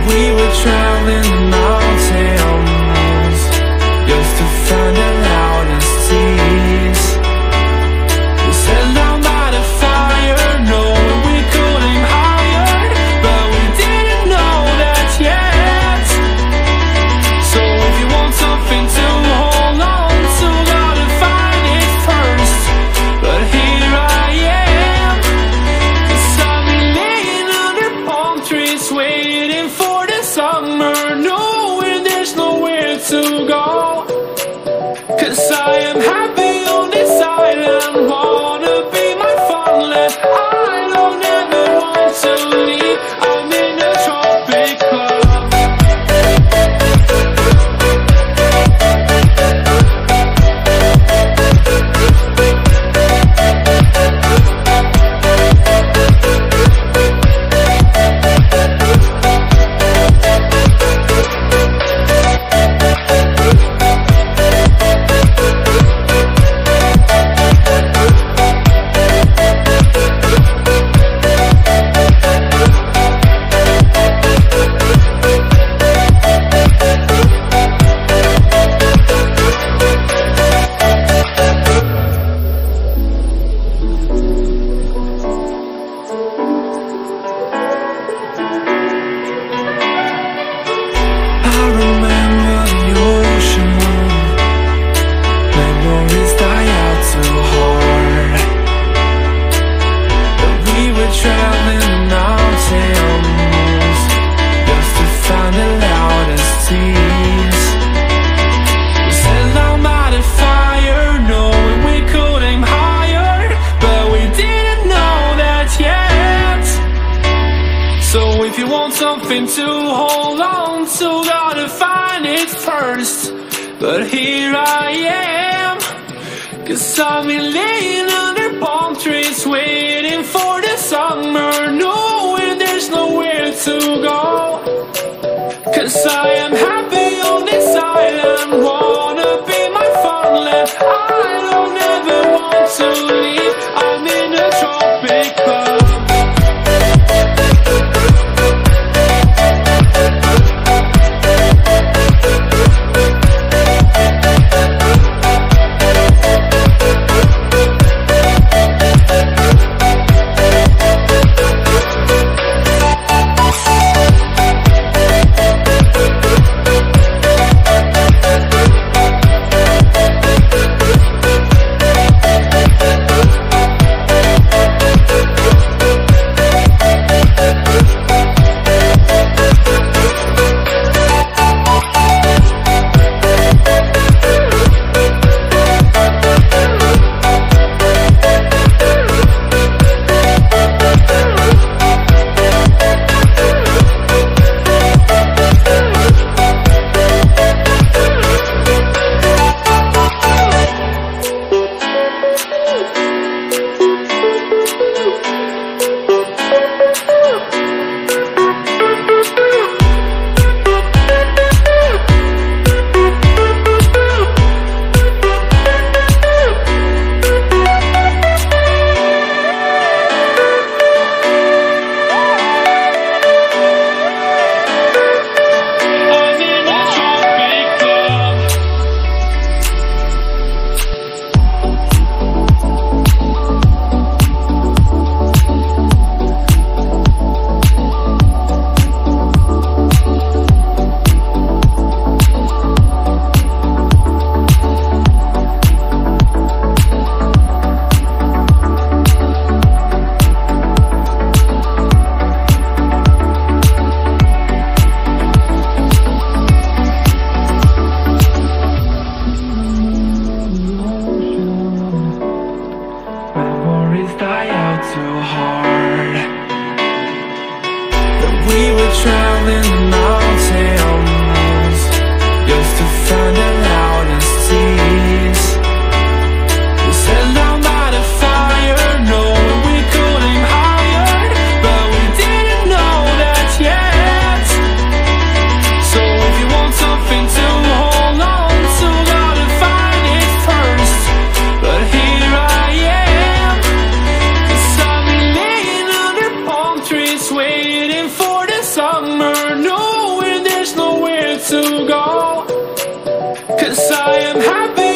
We were traveling the mountains just to find the loudest seas. We sat down by the fire, knowing we could aim higher, but we didn't know that yet. So if you want something to hold on to, gotta find it first. But here I am, 'cause I've been laying under palm trees waiting for the summer, knowing there's nowhere to go. 'Cause I am happy on this island, wanna be my farmland. I don't ever want to leave, I'm in a tropic club. I remember the ocean, memories die out too hard. But we were traveling the mountains just to find the loudest seas. We sat down by the fire, knowing we could aim higher, but we didn't know that yet. So if you want something to hold on to, gotta find it first. But here I am, 'cause I've been laying under palm trees waiting for the summer, knowing there's nowhere to go. 'Cause I am happy on this island, wanna be my farmland. I don't ever want to leave, I'm in a tropic club. to go, 'cause I am happy